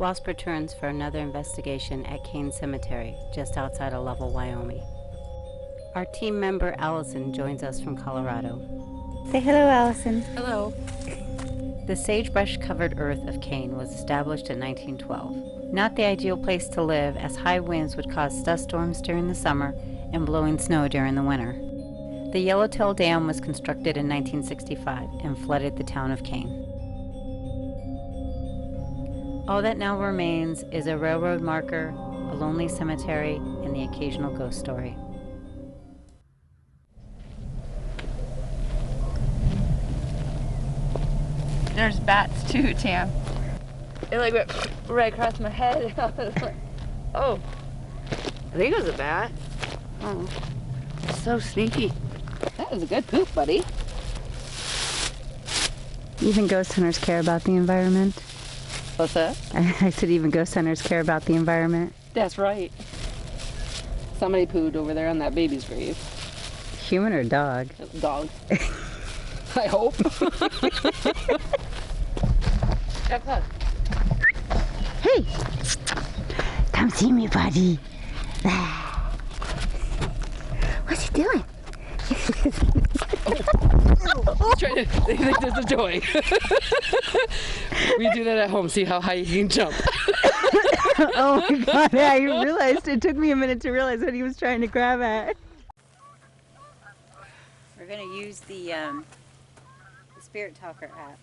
WASP returns for another investigation at Kane Cemetery, just outside of Lovell, Wyoming. Our team member Allison joins us from Colorado. Say hello, Allison. Hello. The sagebrush-covered earth of Kane was established in 1912. Not the ideal place to live, as high winds would cause dust storms during the summer and blowing snow during the winter. The Yellowtail Dam was constructed in 1965 and flooded the town of Kane. All that now remains is a railroad marker, a lonely cemetery, and the occasional ghost story. There's bats too, Tam. It like went right across my head. Oh, I think it was a bat. Oh, so sneaky. That was a good poop, buddy. Even ghost hunters care about the environment. What's that? I said even ghost hunters care about the environment. That's right. Somebody pooed over there on that baby's grave. Human or dog? Dog. I hope. Hey! Come see me, buddy. What's he doing? Trying to, they think there's a joy. We do that at home, see how high you can jump. Oh my god, I realized, it took me a minute to realize what he was trying to grab at. We're going to use the Spirit Talker app.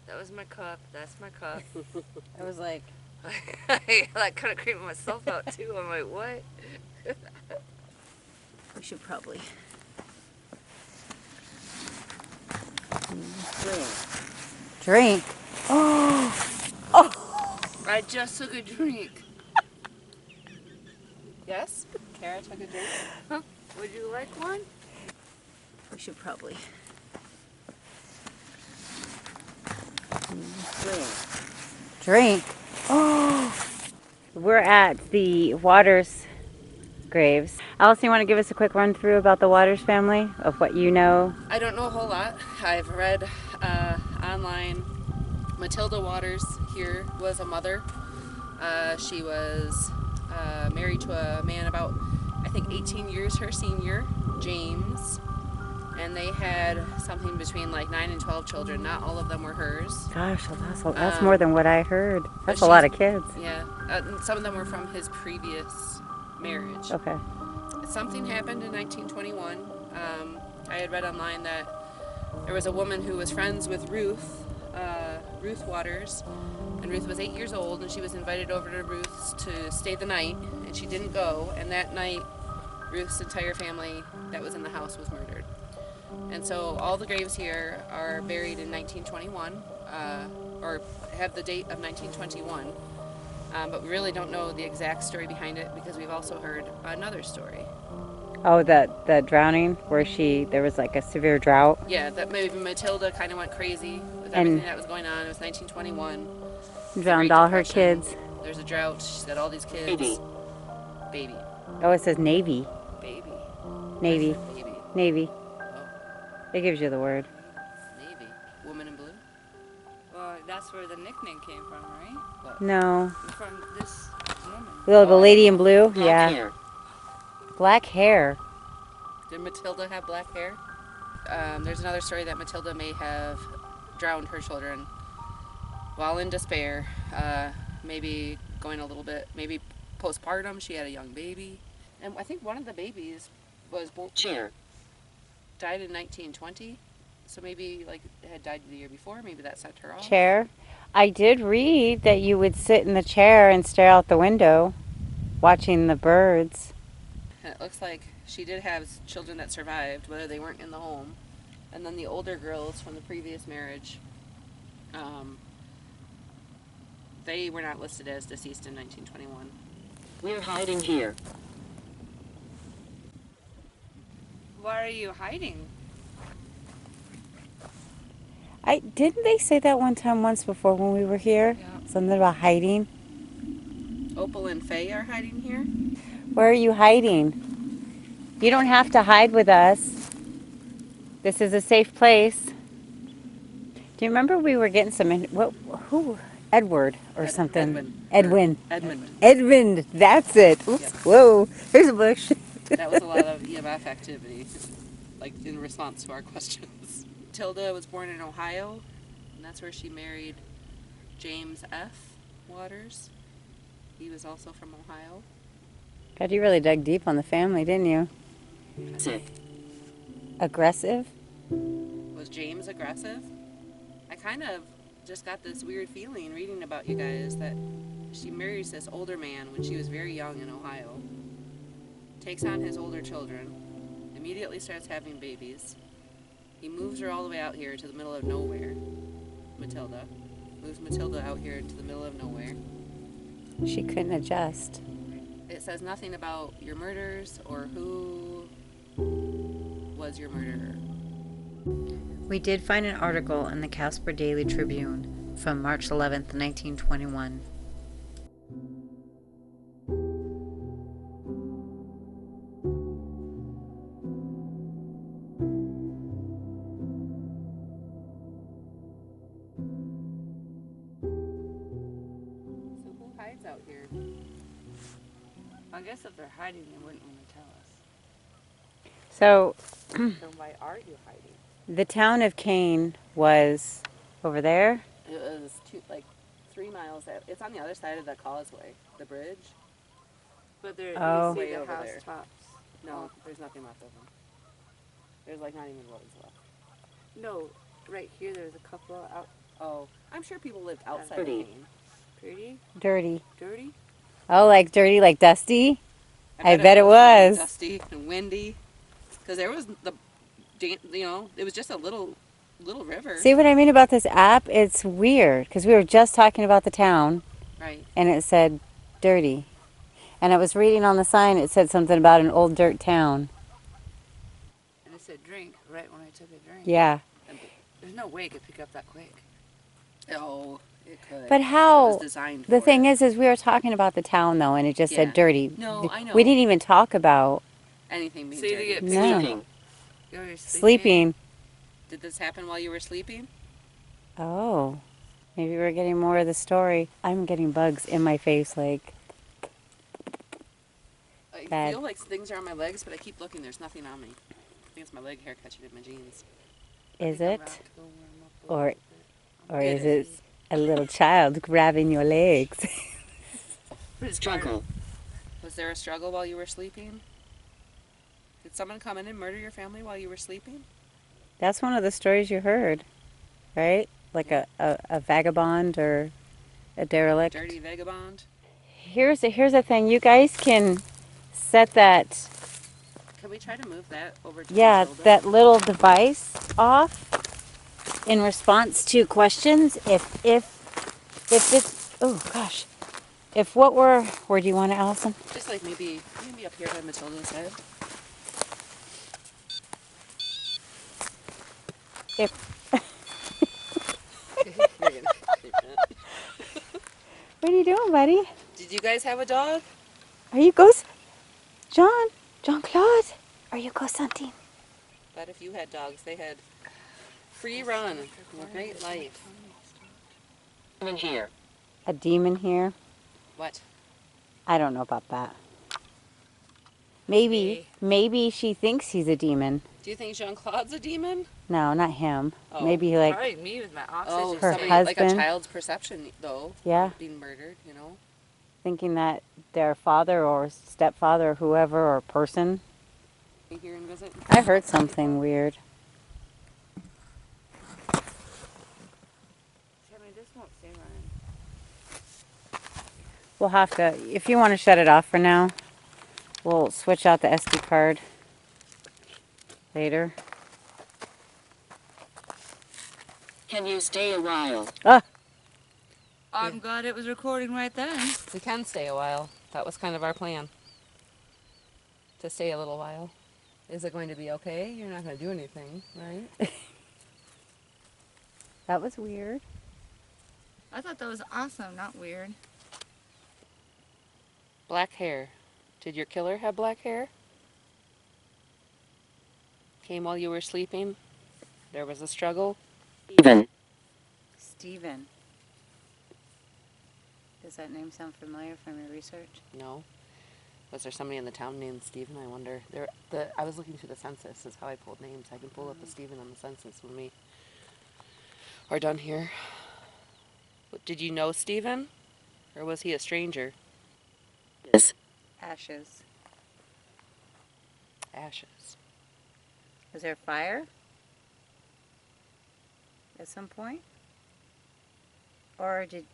That was my cup. That's my cup. I was like... I like kind of creeping myself out too. I'm like, what? We should probably... Drink? Oh! Oh! I just took a drink. Yes? Kara took a drink? Huh? Would you like one? We should probably... Drink? Oh! We're at the Waters graves. Allison, you want to give us a quick run through about the Waters family, of what you know? I don't know a whole lot. I've read online. Matilda Waters here was a mother. She was married to a man about, I think, 18 years her senior, James. And they had something between like 9 and 12 children. Not all of them were hers. Gosh, that's more than what I heard. That's a lot of kids. Yeah. Some of them were from his previous marriage. Okay. Something happened in 1921. I had read online that there was a woman who was friends with Ruth Waters, and Ruth was 8 years old, and she was invited over to Ruth's to stay the night, and she didn't go, and that night Ruth's entire family that was in the house was murdered. And so all the graves here are buried in 1921, or have the date of 1921. But we really don't know the exact story behind it, because we've also heard another story. Oh, the drowning, where there was like a severe drought? Yeah, that maybe Matilda kind of went crazy with everything that was going on. It was 1921. Drowned all her kids. There's a drought. She said all these kids. Baby. Oh, it says Navy. Baby. Navy. Baby. Navy. Oh, It gives you the word. Navy. Woman in blue? Well, that's where the nickname came from, right? What? No. From this woman. Oh, the lady in blue? Black Yeah. hair. Black hair. Did Matilda have black hair? There's another story that Matilda may have drowned her children while in despair. Maybe going a little bit, maybe postpartum. She had a young baby. And I think one of the babies was died in 1920. So maybe like had died the year before. Maybe that sent her off. Chair. I did read that you would sit in the chair and stare out the window watching the birds. And it looks like she did have children that survived, whether they weren't in the home. And then the older girls from the previous marriage, they were not listed as deceased in 1921. We're hiding here. Why are you hiding? Didn't they say that once before when we were here? Yeah. Something about hiding? Opal and Faye are hiding here. Where are you hiding? You don't have to hide with us. This is a safe place. Do you remember we were getting some, who? Edward or something. Edwin. Edwin. Edmund. Edmund, that's it. Oops. Yep. Whoa, there's a bush. That was a lot of EMF activity, like in response to our questions. Tilda was born in Ohio, and that's where she married James F. Waters. He was also from Ohio. God, you really dug deep on the family, didn't you? Aggressive? Was James aggressive? I kind of just got this weird feeling reading about you guys that she marries this older man when she was very young in Ohio, takes on his older children, immediately starts having babies. He moves her all the way out here to the middle of nowhere. Matilda. Moves Matilda out here to the middle of nowhere. She couldn't adjust. It says nothing about your murders or who was your murderer. We did find an article in the Casper Daily Tribune from March 11th, 1921. So who hides out here? I guess if they're hiding, they wouldn't want to tell us. So, Then why are you hiding? the town of Kane was over there. It was 3 miles out. It's on the other side of the causeway, the bridge. But there, Oh. you see Way the over house there. tops. No, there's nothing left of them. There's not even roads left. No, right here there's a couple out. Oh, I'm sure people lived outside of Pretty. Kane. Pretty? Dirty. Dirty? Oh, like dirty, like dusty? I bet it really was. dusty and windy. Because there was it was just a little river. See what I mean about this app? It's weird because we were just talking about the town Right. and it said dirty. And I was reading on the sign, it said something about an old dirt town. And it said drink right when I took a drink. Yeah. There's no way it could pick up that quick. Oh, it could. But It how? was designed The for thing it. is we were talking about the town though, and it just Yeah. said dirty. No, I know. We didn't even talk about Anything being So you dirty. get No. sleeping. You're sleeping. Did this happen while you were sleeping? Oh, maybe we're getting more of the story. I'm getting bugs in my face, like I Bad. feel like things are on my legs, but I keep looking. There's nothing on me. I think it's my leg hair catching in my jeans. is I'm it? about to go warm up a Or little bit. Or It is it a little child grabbing your legs? Struggle. Was there a struggle while you were sleeping? Did someone come in and murder your family while you were sleeping? That's one of the stories you heard, right? Like a vagabond or a derelict. Dirty vagabond? Here's the thing. You guys can set that, Can we try to move that over to yeah, Matilda? that little device off in response to questions. If this, oh gosh, if what were, where do you want it, Allison? Just like maybe up here by Matilda's head. If You're gonna keep that. what are you doing, buddy? Did you guys have a dog? Are you ghost, John Claude? Are you ghost hunting? But if you had dogs, they had free run and a great life. In here. A demon here? What? I don't know about that. Maybe she thinks he's a demon. Do you think Jean-Claude's a demon? No, not him. Oh. Maybe like, Probably me with my Oh, oxygen. Her somebody, like a husband. child's perception, though. Yeah. Being murdered, you know? thinking that their father or stepfather or whoever or person. Be here and visit. I heard something weird. Sammy, this won't stay running. We'll have to, if you want to shut it off for now, we'll switch out the SD card later. Can you stay a while? Ah, I'm glad it was recording right then. We can stay a while. That was kind of our plan. To stay a little while. Is it going to be okay? You're not going to do anything, right? that was weird. I thought that was awesome, not weird. Black hair. Did your killer have black hair? Came while you were sleeping? There was a struggle? Even. Stephen. Does that name sound familiar from your research? No. Was there somebody in the town named Stephen? I wonder. I was looking through the census. Is how I pulled names. I can pull up a Stephen on the census when we are done here. Did you know Stephen? Or was he a stranger? Yes. Ashes. Ashes. Was there a fire at some point? Or did...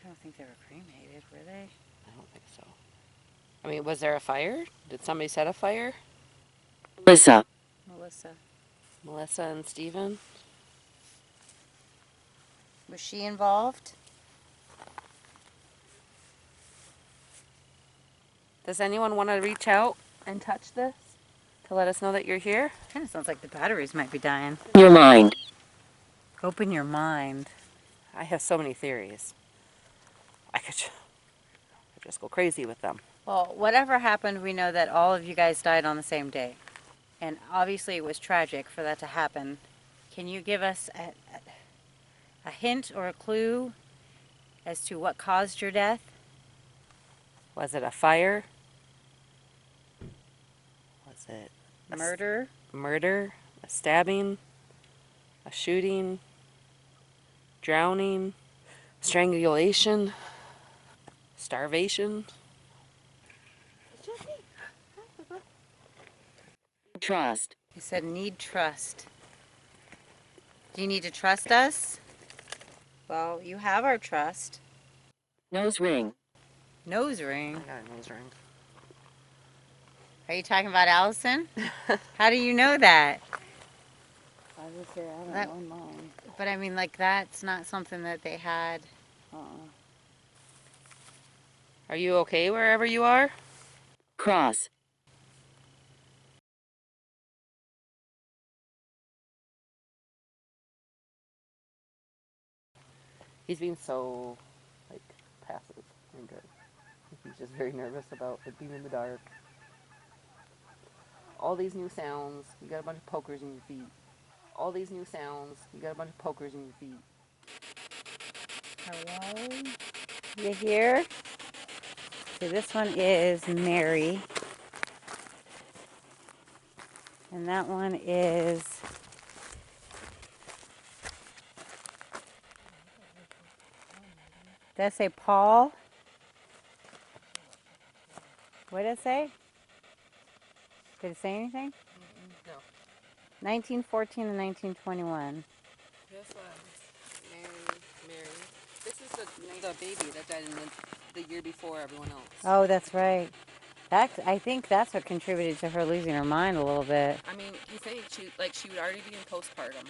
I don't think they were cremated, were they? I don't think so. I mean, was there a fire? Did somebody set a fire? Melissa. Melissa and Stephen? Was she involved? Does anyone want to reach out and touch this to let us know that you're here? Kind of sounds like the batteries might be dying. Your mind. Open your mind. I have so many theories. I could just go crazy with them. Well, whatever happened, we know that all of you guys died on the same day. And obviously it was tragic for that to happen. Can you give us a hint or a clue as to what caused your death? Was it a fire? Was it Murder? Murder? A stabbing? A shooting? Drowning? Strangulation? Starvation? Trust. You said need trust. Do you need to trust us? Well, you have our trust. Nose ring. Nose ring? I got a nose ring. Are you talking about Allison? How do you know that? I was there, I don't That- know mine. But I mean, like, that's not something that they had. Are you okay wherever you are? Cross. He's being so, like, passive and good. He's just very nervous about it being in the dark. All these new sounds, you got a bunch of pokers in your feet. All these new sounds, you got a bunch of pokers in your feet. Hello? You here? So this one is Mary. And that one is... Did I say Paul? What did it say? Did it say anything? No. 1914 and 1921. This was Mary. This is the baby that died in the year before everyone else. Oh, that's right. I think that's what contributed to her losing her mind a little bit. I mean, you think she would already be in postpartum,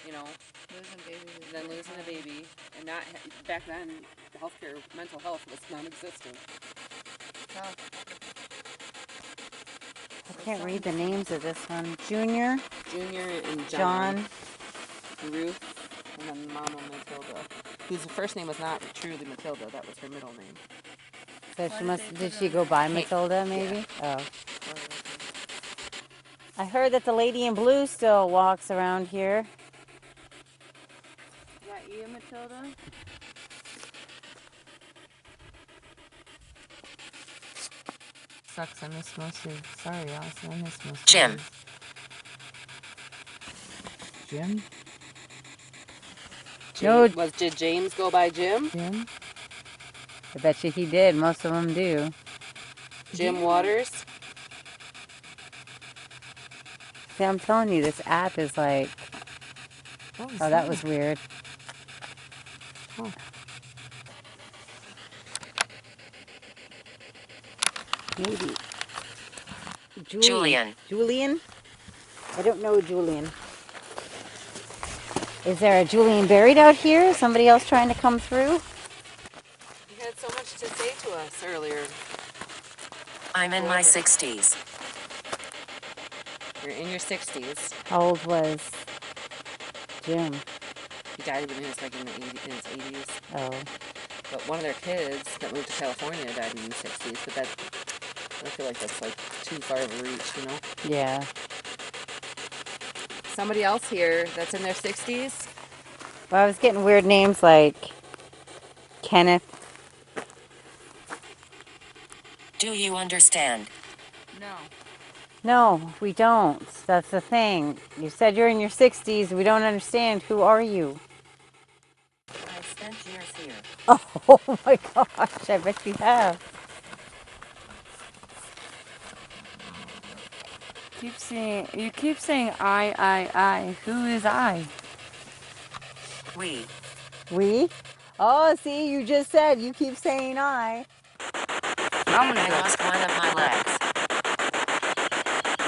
you know, losing a baby, and not back then, healthcare, mental health was non-existent. I can't read the names of this one. Junior, And John. Ruth, and then Mama Matilda, whose first name was not truly Matilda. That was her middle name. So did she go by Matilda maybe? Yeah. Oh. I heard that the lady in blue still walks around here. Is that you, Matilda? Sucks, I miss most of. Sorry, Allison, I miss most. Jim. Jim? No. Did James go by Jim? Jim? I bet you he did. Most of them do. Jim Waters? See, I'm telling you, this app is like... Oh, that was weird. Oh. Maybe. Julian. Julian? I don't know Julian. Is there a Julian buried out here? Somebody else trying to come through? You had so much to say to us earlier. I'm in my 60s. You're in your 60s. How old was Jim? He died when he was like in his 80s. Oh. But one of their kids that moved to California died in the 60s. But I feel like that's like too far of a reach, you know? Yeah. Somebody else here that's in their 60s? Well, I was getting weird names like Kenneth. Do you understand? No. No, we don't. That's the thing. You said you're in your 60s. We don't understand. Who are you? I spent years here. Oh my gosh, I bet you have. You keep saying I. Who is I? We. We? Oh, see, you just said you keep saying I. I'm gonna I go. lost one of my legs.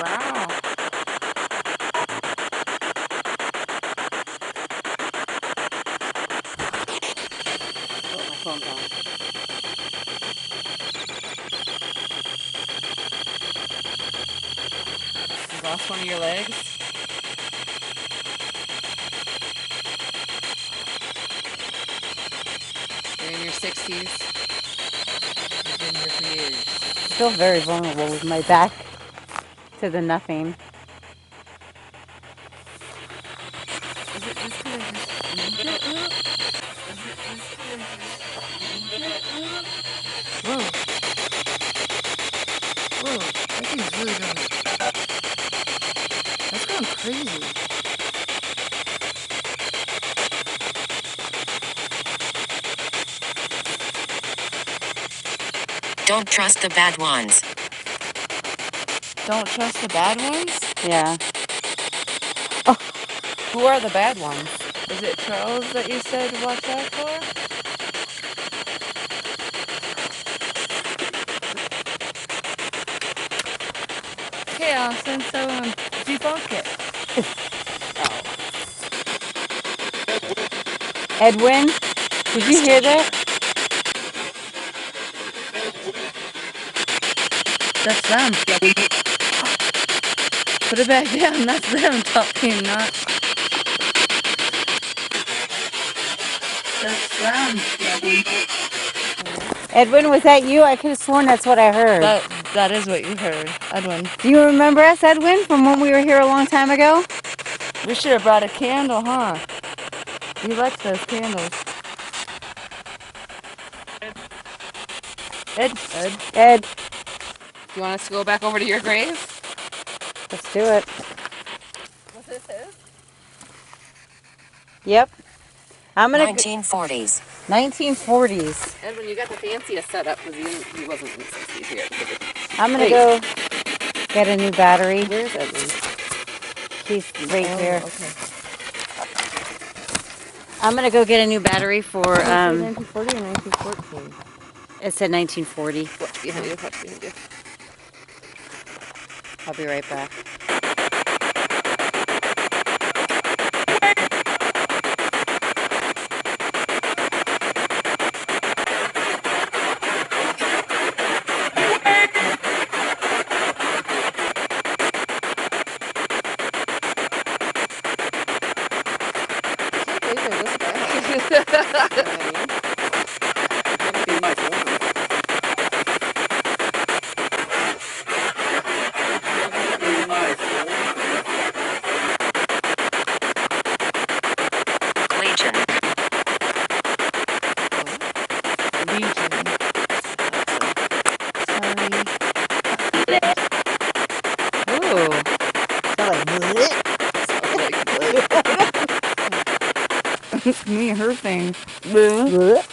Wow. Oh, my phone's on. You lost one of your legs? You're in your 60s. You've been here for years. Still very vulnerable with my back to the nothing. Is it just because I just moved it up? Is it just because I just moved it up? Whoa. Whoa. That thing's really going. That's going crazy. Don't trust the bad ones. Don't trust the bad ones? Yeah. Who are the bad ones? Is it trolls that you said watch out for? Okay, Austin, so debunk it. Edwin, did you hear that? That's them. Put it back down. That's them talking, not. That's them. Edwin, was that you? I could have sworn that's what I heard. That is what you heard, Edwin. Do you remember us, Edwin, from when we were here a long time ago? We should have brought a candle, huh? He likes those candles. Ed. Ed, You want us to go back over to your grave? let's do it. Was this his? Yep. I'm gonna. 1940s. 1940s. Edwin, you got the fanciest setup because he wasn't in the 60s here. I'm gonna Wait. go get a new battery. Where's Edwin? He's right here. Okay. I'm gonna go get a new battery for 1940 or 1914? It said 1940. Watch behind you, watch behind you. I'll be right back. Legion. Ooh. Me and her thing. Is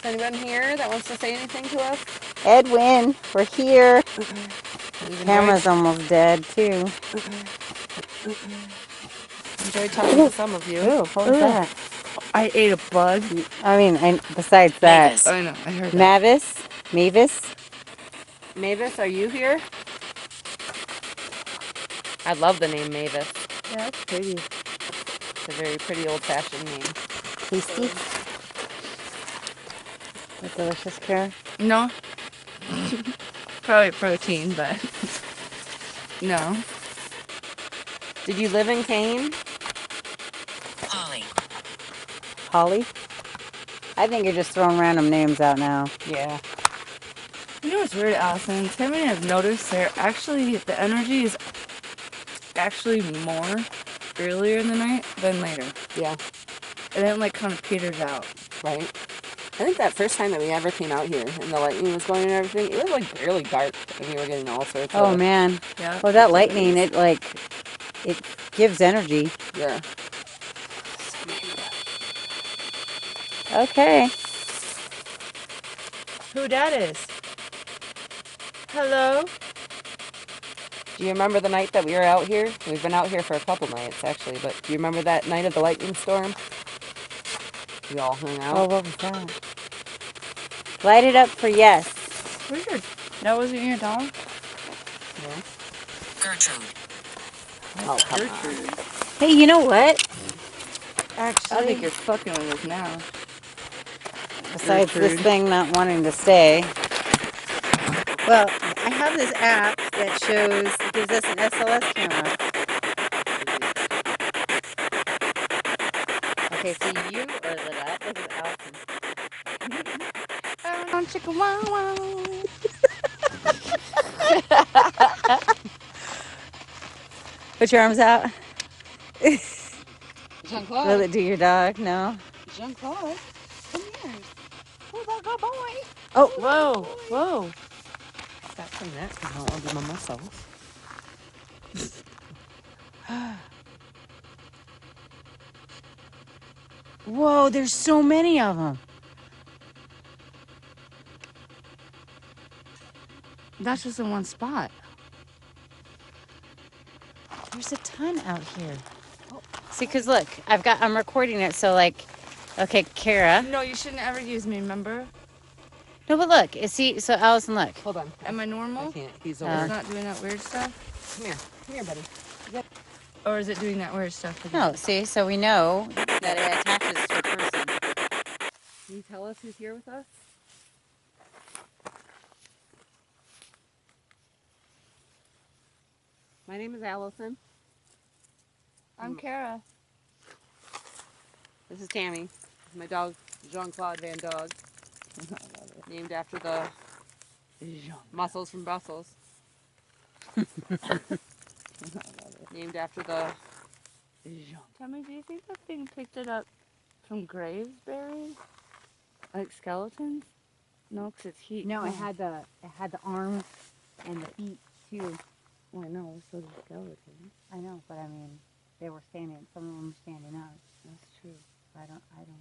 anyone here that wants to say anything to us? Edwin, we're here. We've Camera's almost dead too. enjoyed talking to some of you. Ooh, what was that? I ate a bug. I mean, besides that, Mavis. I know, I heard that. Mavis. Mavis, are you here? I love the name Mavis. Yeah, that's pretty. It's a very pretty old-fashioned name. Tasty. A delicious care. No. Probably protein, but no. Did you live in Kane? Holly. Holly? I think you're just throwing random names out now. Yeah. You know what's weird, Allison? Tim and I have noticed there actually the energy is actually more earlier in the night than later. Yeah, And then like kind of peters out. right. I think that first time that we ever came out here and the lightning was going and everything, it was like barely dark and we were getting all sorts Oh, of... man. Yeah. Well, that lightning, it gives energy. Yeah. Okay. Who that is? Hello? Do you remember the night that we were out here? We've been out here for a couple nights, actually, but do you remember that night of the lightning storm? We all hung Oh, out. what was that? Light it up for yes. Where's your... That wasn't your dog? Yeah. Gertrude. Oh, come on. Gertrude. Hey, you know what? I think Actually, you're fucking with us now. besides this Gertrude. thing not wanting to stay. Well, I have this app that gives us an SLS camera. Okay, so you are lit up. Look at Allison. Chicka wow wow. Put your arms out. Jean-Claude. Will it do your dog? No. Jean-Claude. Come here. Who's that good boy? Oh. Whoa, whoa. Stop saying that because I don't want to be by myself. Whoa, there's so many of them. That's just in one spot. There's a ton out here. See, because look, I'm recording it, so like, okay, Kara. No, you shouldn't ever use me, remember? No, but look, so Allison, look. Hold on. Am I normal? I can't. He's Oh. over. It's not doing that weird stuff? Come here. Come here, buddy. Or is it doing that weird stuff again? No, see, so we know that it attaches to a person. Can you tell us who's here with us? My name is Allison. I'm Kara. This is Tammy. This is my dog, Jean-Claude Van Dog. Named after the mussels from Brussels. Named after the... Tammy, do you think that thing picked it up from graves buried? Like skeletons? No, because it's heat. No, it had the arms and the feet too. Oh, I know, so the skeletons. I know, but I mean, they were standing. Some of them were standing up. That's true. I don't know.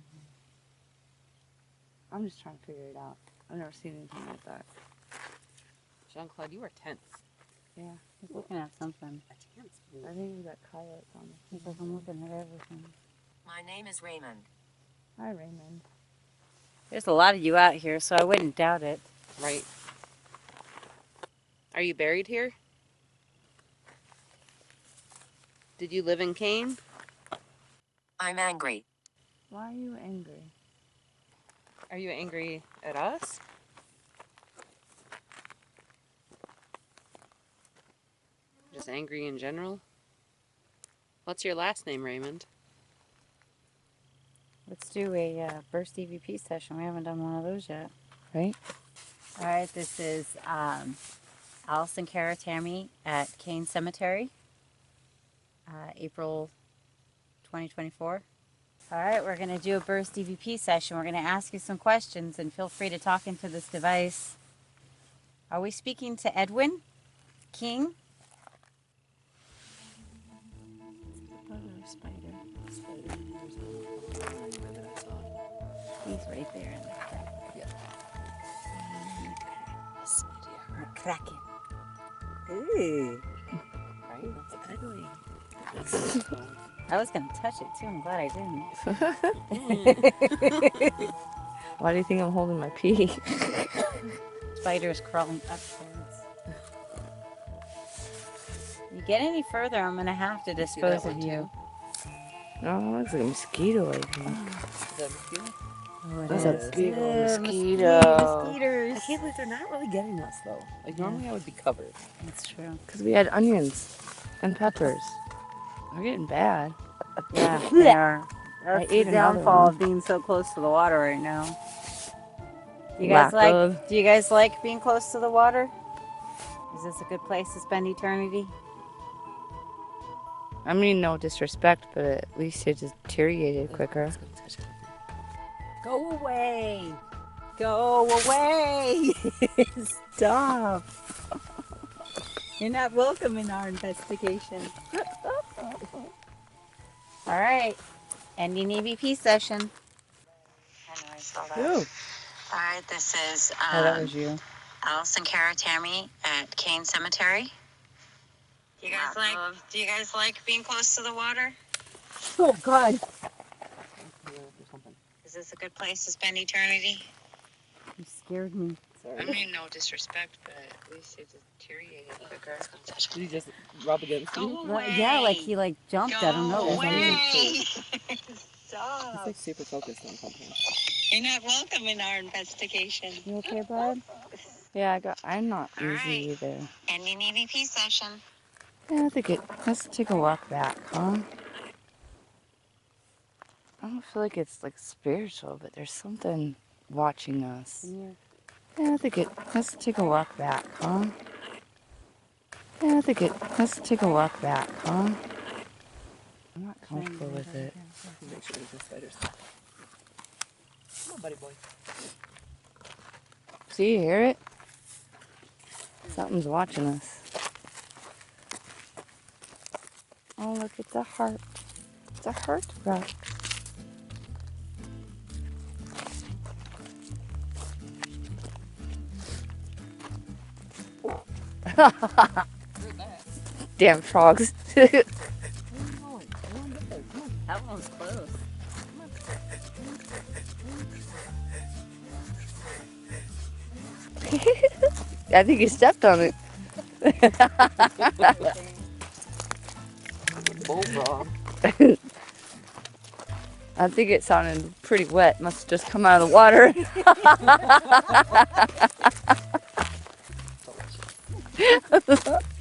I'm just trying to figure it out. I've never seen anything like that. Jean-Claude, you are tense. Yeah. He's looking at something. A tense. I think we got coyotes on this. He's like, I'm looking at everything. My name is Raymond. Hi, Raymond. There's a lot of you out here, so I wouldn't doubt it. Right. Are you buried here? Did you live in Kane? I'm angry. Why are you angry? Are you angry at us? Just angry in general? What's your last name, Raymond? Let's do a burst EVP session. We haven't done one of those yet. Right? All right, this is Allison Kara Tammy at Kane Cemetery, April 2024. All right, we're going to do a burst EVP session. We're going to ask you some questions, and feel free to talk into this device. Are we speaking to Edwin King? Spider. He's right there in the crack. Yeah. Kraken. Ooh. Right? It's ugly. I was going to touch it too. I'm glad I didn't. Why do you think I'm holding my pee? Spiders crawling upwards. You get any further, I'm going to have to dispose of you. No, it looks like a mosquito, I think. Is that a mosquito? Oh, it That's a is. big old Mosquitoes. I can't believe they're not really getting us, though. Like, normally I would be covered. That's true. Because we had onions and peppers. They're getting bad. Yeah, they are. I That's ate the another downfall one. of being so close to the water right now. Do you guys like being close to the water? Is this a good place to spend eternity? I mean, no disrespect, but at least it deteriorated quicker. Go away! Go away! Stop! You're not welcome in our investigation. All right, ending EVP session. I know I saw that. Ooh. All right, this is Oh, that was you. Alice and Kara Tammy at Kane Cemetery. Do you guys like being close to the water? Oh, God. Is this a good place to spend eternity? You scared me. I mean, no disrespect, but at least it deteriorated quicker. Did he just rub against you? Go away. Yeah, like he jumped. I don't know. Go It was away. He's Stop. like super focused on something. You're not welcome in our investigation. You okay, bud? Yeah, I'm not All easy right. either. Ending EVP session. Yeah, I think let's take a walk back, huh? I don't feel like it's like spiritual, but there's something watching us. Yeah, I think let's take a walk back, huh? Yeah, I think let's take a walk back, huh? I'm not comfortable with it. Make sure there's no spiders. Come on, buddy boy. See, you hear it? Something's watching us. Oh, look at the heart. It's a heart rock. Damn frogs. That one's close. I think you stepped on it. Bullfrog. I think it sounded pretty wet. Must have just come out of the water. Delicious.